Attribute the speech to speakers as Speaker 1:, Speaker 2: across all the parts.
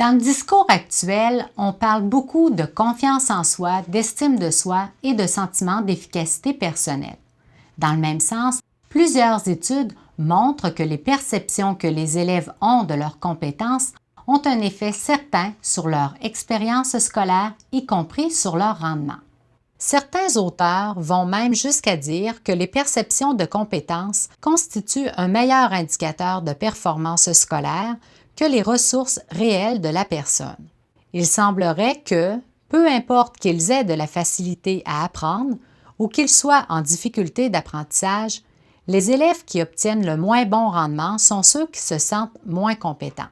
Speaker 1: Dans le discours actuel, on parle beaucoup de confiance en soi, d'estime de soi et de sentiment d'efficacité personnelle. Dans le même sens, plusieurs études montrent que les perceptions que les élèves ont de leurs compétences ont un effet certain sur leur expérience scolaire, y compris sur leur rendement. Certains auteurs vont même jusqu'à dire que les perceptions de compétences constituent un meilleur indicateur de performance scolaire que les ressources réelles de la personne. Il semblerait que, peu importe qu'ils aient de la facilité à apprendre ou qu'ils soient en difficulté d'apprentissage, les élèves qui obtiennent le moins bon rendement sont ceux qui se sentent moins compétents.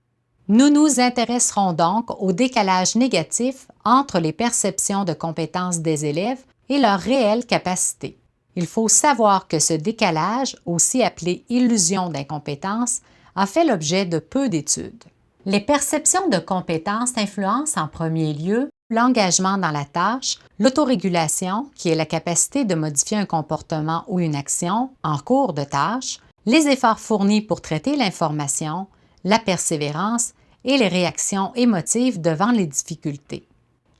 Speaker 1: Nous nous intéresserons donc au décalage négatif entre les perceptions de compétences des élèves et leurs réelles capacités. Il faut savoir que ce décalage, aussi appelé illusion d'incompétence, a fait l'objet de peu d'études. Les perceptions de compétences influencent en premier lieu l'engagement dans la tâche, l'autorégulation, qui est la capacité de modifier un comportement ou une action en cours de tâche, les efforts fournis pour traiter l'information, la persévérance et les réactions émotives devant les difficultés.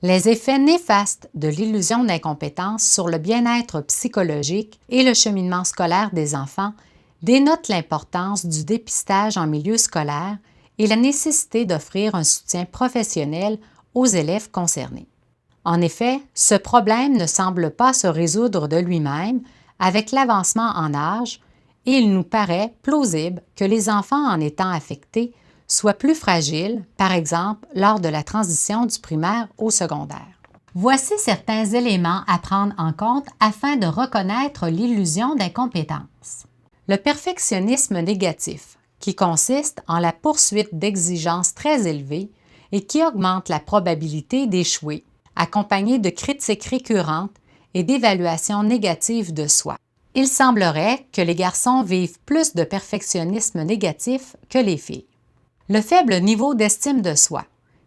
Speaker 1: Les effets néfastes de l'illusion d'incompétence sur le bien-être psychologique et le cheminement scolaire des enfants dénotent l'importance du dépistage en milieu scolaire et la nécessité d'offrir un soutien professionnel aux élèves concernés. En effet, ce problème ne semble pas se résoudre de lui-même avec l'avancement en âge et il nous paraît plausible que les enfants en étant affectés soient plus fragiles, par exemple lors de la transition du primaire au secondaire. Voici certains éléments à prendre en compte afin de reconnaître l'illusion d'incompétence. Le perfectionnisme négatif, qui consiste en la poursuite d'exigences très élevées et qui augmente la probabilité d'échouer, accompagné de critiques récurrentes et d'évaluations négatives de soi. Il semblerait que les garçons vivent plus de perfectionnisme négatif que les filles. Le faible niveau d'estime de soi,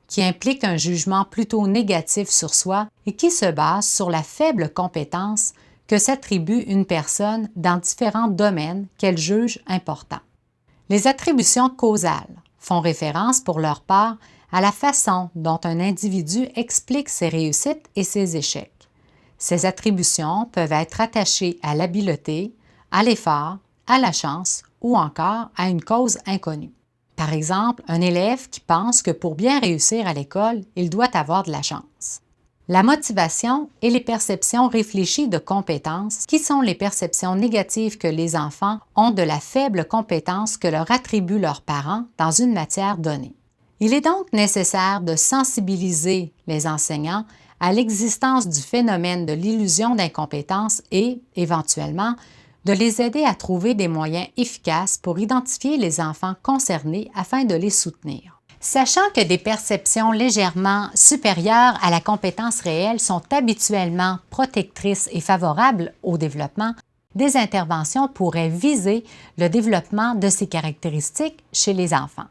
Speaker 1: qui implique un jugement plutôt négatif sur soi et qui se base sur la faible compétence que s'attribue une personne dans différents domaines qu'elle juge importants. Les attributions causales font référence pour leur part à la façon dont un individu explique ses réussites et ses échecs. Ces attributions peuvent être attachées à l'habileté, à l'effort, à la chance ou encore à une cause inconnue. Par exemple, un élève qui pense que pour bien réussir à l'école, il doit avoir de la chance. La motivation et les perceptions réfléchies de compétences, qui sont les perceptions négatives que les enfants ont de la faible compétence que leur attribuent leurs parents dans une matière donnée. Il est donc nécessaire de sensibiliser les enseignants à l'existence du phénomène de l'illusion d'incompétence et, éventuellement, de les aider à trouver des moyens efficaces pour identifier les enfants concernés afin de les soutenir. Sachant que des perceptions légèrement supérieures à la compétence réelle sont habituellement protectrices et favorables au développement, des interventions pourraient viser le développement de ces caractéristiques chez les enfants.